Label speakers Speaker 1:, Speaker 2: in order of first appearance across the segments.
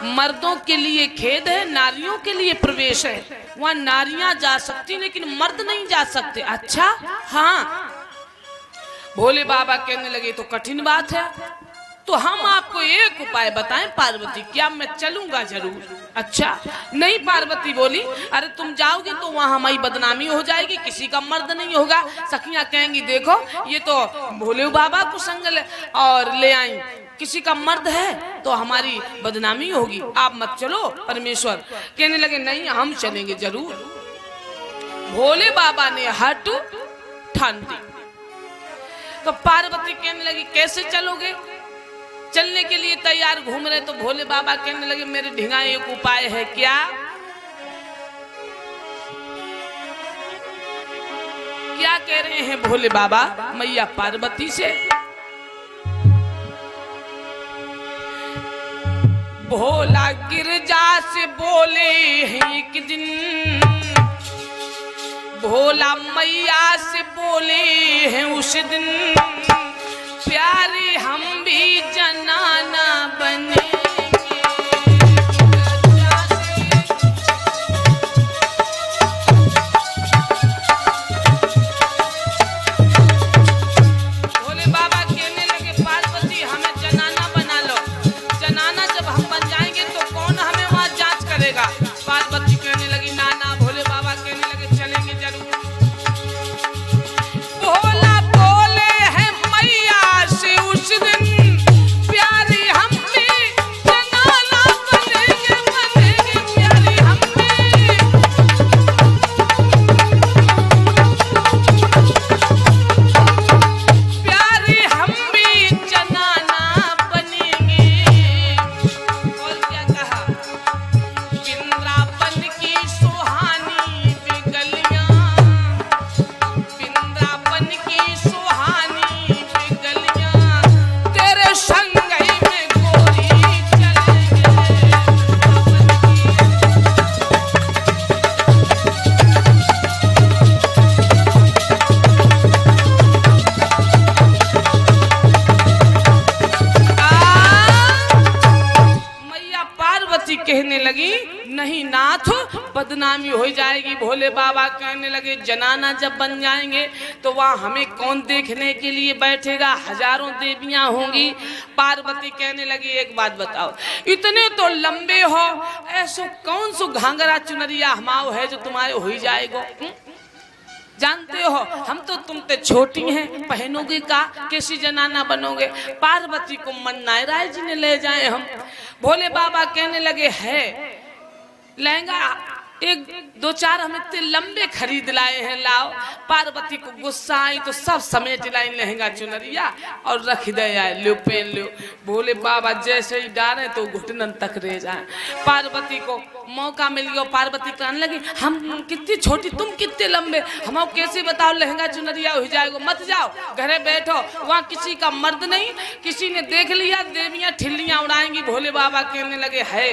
Speaker 1: मर्दों के लिए खेद है, नारियों के लिए प्रवेश है। वहाँ नारियां जा सकती लेकिन मर्द नहीं जा सकते। अच्छा हाँ। भोले बाबा कहने लगे तो कठिन बात है, तो हम आपको एक उपाय बताएं पार्वती, क्या मैं चलूंगा जरूर। अच्छा नहीं, पार्वती बोली अरे तुम जाओगे तो वहां हमारी बदनामी हो जाएगी, किसी का मर्द नहीं होगा। सखियां कहेंगी देखो ये तो भोले बाबा को संग और ले आई, किसी का मर्द है तो हमारी बदनामी होगी, आप मत चलो। परमेश्वर कहने लगे नहीं हम चलेंगे जरूर। भोले बाबा ने हट ठान दी। तो पार्वती कहने लगी कैसे चलोगे, चलने के लिए तैयार घूम रहे। तो भोले बाबा कहने लगे मेरे ढिंगा एक उपाय है। क्या? क्या कह रहे हैं भोले बाबा मैया पार्वती से? भोला गिरजा से बोले हैं एक दिन, भोला मैया से बोले हैं उस दिन, प्यारे हम भी जनाना बनेंगे। भोले बाबा कहने लगे पार्वती हमें जनाना बना लो, जनाना जब हम बन जाएंगे तो कौन हमें वहां जांच करेगा। पार्वती कहने लगी नाना। भोले बाबा कहने लगे चलेंगे जरूर। भोला बोले हैं मैया से उस दिन, प्यारी हम भी जनाना बनेंगे, बनेंगे प्यारी हम भी। प्यारी हम भी जनाना बनेंगे। और क्या कहा? वृंदावन की सुहानी वे गलियां, वृंदावन की सुहानी वे गलियां, तेरे संग ही में गोरी चलेंगे। मैया पार्वती कहने लगी नहीं नाथ बदनामी हो जाएगी। भोले बाबा कहने लगे जनाना जब बन जाएंगे तो वहाँ हमें कौन देखने के लिए बैठेगा, हजारों देवियां होंगी। पार्वती कहने लगी एक बात बताओ, इतने तो लंबे हो, ऐसो कौन सो घाघरा चुनरिया हमाओ है जो तुम्हारे हो ही जाएगो। जानते हो हम तो तुम ते छोटी हैं, पहनोगे का, कैसी जनाना बनोगे। पार्वती को मन्नाई राय जी ने ले जाए हम। भोले बाबा कहने लगे है लहंगा एक दो चार हम इतने लंबे खरीद लाए हैं, लाओ। पार्वती को गुस्सा आई तो सब समेट लाई लहंगा चुनरिया और रख दे आए, लो पहन लो। भोले बाबा जैसे ही डाले तो घुटनन तक रह जाए। पार्वती को मौका मिल गया। पार्वती कहने लगी हम कितनी छोटी तुम कितने लंबे, हम कैसे बताओ लहंगा चुनरिया हो जाएगा। मत जाओ घरे बैठो, वहाँ किसी का मर्द नहीं, किसी ने देख लिया देवियां ठिल्लियां उड़ाएंगी। भोले बाबा कहने लगे है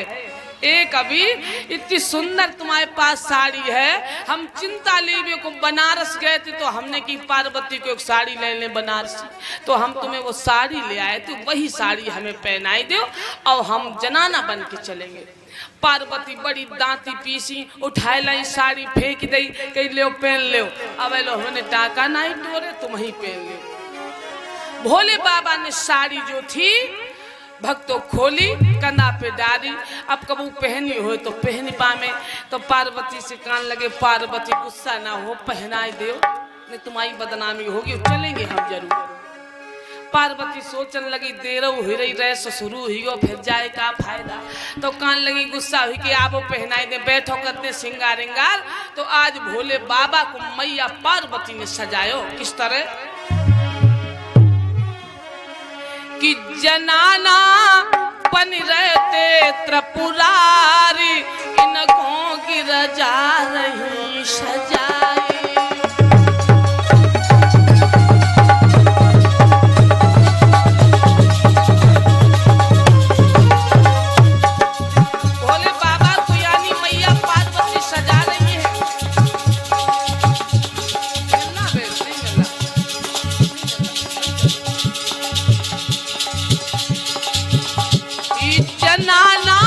Speaker 1: एक अभी इतनी सुंदर तुम्हारे पास साड़ी है, हम चिंता लेवे को बनारस गए थे तो हमने की पार्वती को एक साड़ी ले ले बनारसी, तो हम तुम्हें वो साड़ी ले आए थे, वही साड़ी हमें पहनाई दो और हम जनाना बन के चलेंगे। पार्वती बड़ी दांती पीसी उठाए लाई साड़ी फेंक दी, कही ले पहन ले। अब लो हमने टाका नहीं टोरे तुम ही पहन ले। भोले बाबा ने साड़ी जो थी भक्तों खोली कंधा पे डाली, अब कबू पहनी हो तो पहनी पामे। तो पार्वती से कान लगे पार्वती गुस्सा ना हो, पहनाई दो नहीं तुम्हारी बदनामी होगी, चलेंगे हम जरूर। पार्वती सोचने लगी देर हो रही रहे शुरू हुई फिर जाए का फायदा। तो कान लगी गुस्सा हुई कि आप पहनाई दे, बैठो करते सिंगार इंगार। तो आज भोले बाबा को मैया पार्वती ने सजायो किस तरह कि जनाना बन रहते त्रिपुरारी, इनको गिरजा रही सजाई। भोले बाबा को यानी मैया पार्वती सजा रही है। जनाना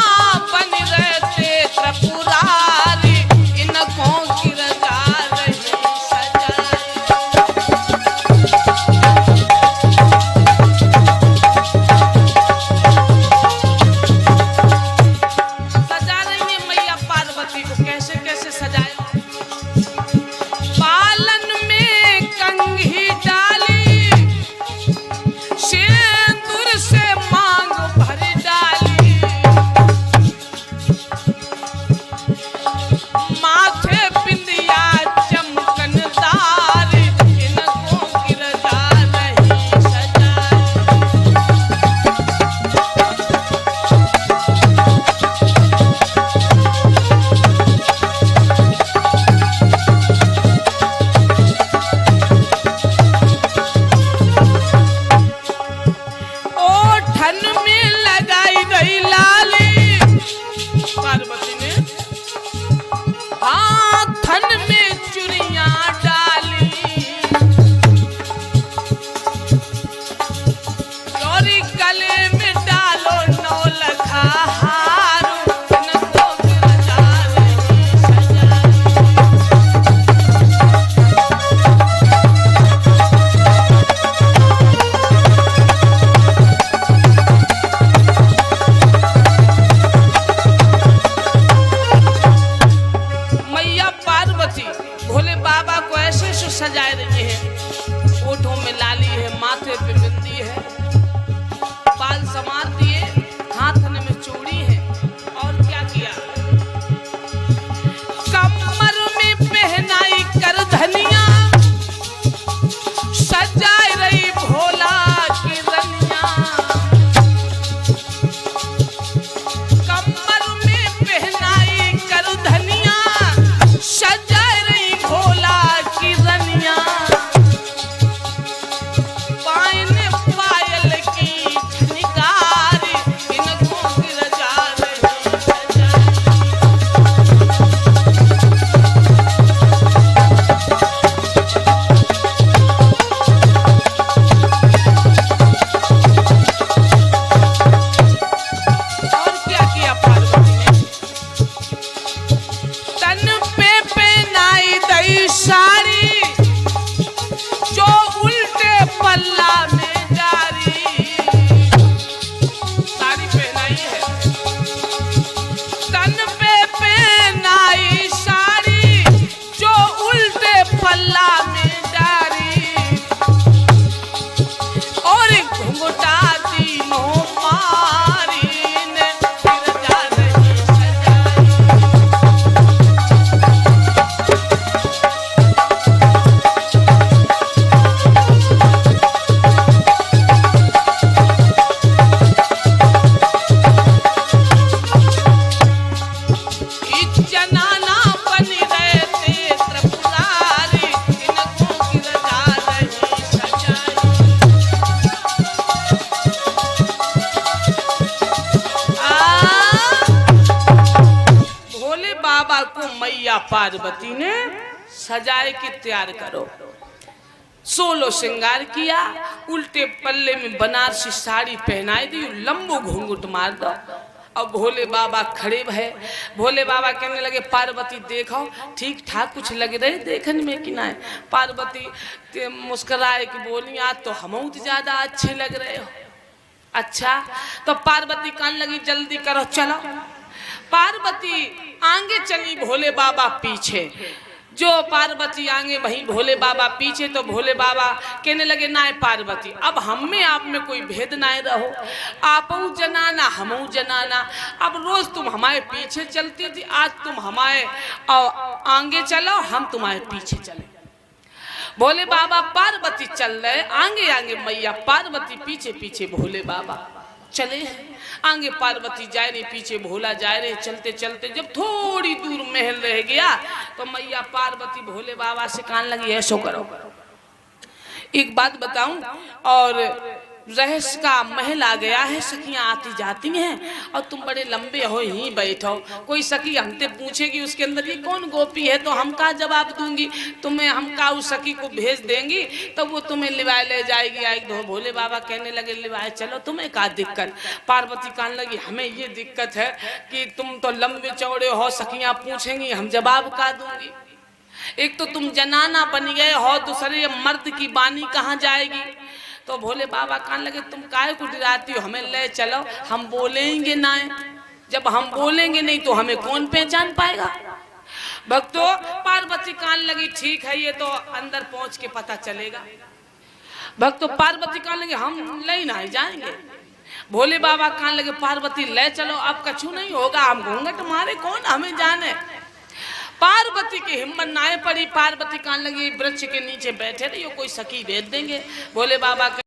Speaker 1: बाबा को मैया पार्वती ने सजाए के तैयार करो। 16 श्रृंगार किया, उल्टे पल्ले में बनारसी साड़ी पहनाई दी, लंबो घूंघट मार दो। अब भोले बाबा खड़े भय। भोले बाबा कहने लगे पार्वती देखो ठीक ठाक कुछ लग रहे देखने में कि ना। पार्वती मुस्कुराए कि बोली आज तो हम ज्यादा अच्छे लग रहे हो। अच्छा तो पार्वती कहने लगी जल्दी करो चलो। पार्वती आगे चली, भोले बाबा पीछे। जो पार्वती आगे वहीं भोले बाबा पीछे। तो भोले बाबा कहने लगे ना पार्वती अब हम में आप में कोई भेद ना रहो, आप जनाना हम जनाना। अब रोज तुम हमारे पीछे चलती थी, आज तुम हमारे आगे चलो हम तुम्हारे पीछे चले। भोले बाबा पार्वती चल रहे आगे आगे, मैया पार्वती पीछे पीछे भोले बाबा चले हैं। आगे पार्वती जाए रही, पीछे भोला जाए रहे। चलते चलते जब थोड़ी दूर महल रह गया तो मैया पार्वती भोले बाबा से कहने लगी ऐसो करो, एक बात बताऊं, और रहस्य का महल आ गया है, सखियां आती जाती हैं और तुम बड़े लंबे हो ही बैठो। कोई सखी हमसे पूछेगी उसके अंदर ये कौन गोपी है तो हम का जवाब दूंगी, तुम्हें हम का उस सखी को भेज देंगी तो वो तुम्हें लिवाए ले जाएगी आएगी। तो भोले बाबा कहने लगे लिवाए चलो, तुम्हें का दिक्कत। पार्वती कहने लगी हमें ये दिक्कत है कि तुम तो लंबे चौड़े हो, सखियां पूछेंगी हम जवाब का दूंगी। एक तो तुम जनाना बन गए हो, दूसरे मर्द की बानी कहाँ जाएगी। तो भोले बाबा कहने लगे तुम काहे को डराती हो, हमें ले चलो, हम बोलेंगे ना। जब हम बोलेंगे नहीं तो हमें कौन पहचान पाएगा। भक्तों पार्वती कहने लगी ठीक है ये तो अंदर पहुंच के पता चलेगा। भक्तों पार्वती कहने लगे हम ले ना जाएंगे। भोले बाबा कहने लगे पार्वती ले चलो, अब कछु नहीं होगा, हम घूंघट मारे कौन हमें जाने। पार्वती की हिम्मत ना पड़ी। पार्वती कहने लगी वृक्ष के नीचे बैठे रहियो, कोई सखी भेज देंगे। भोले बाबा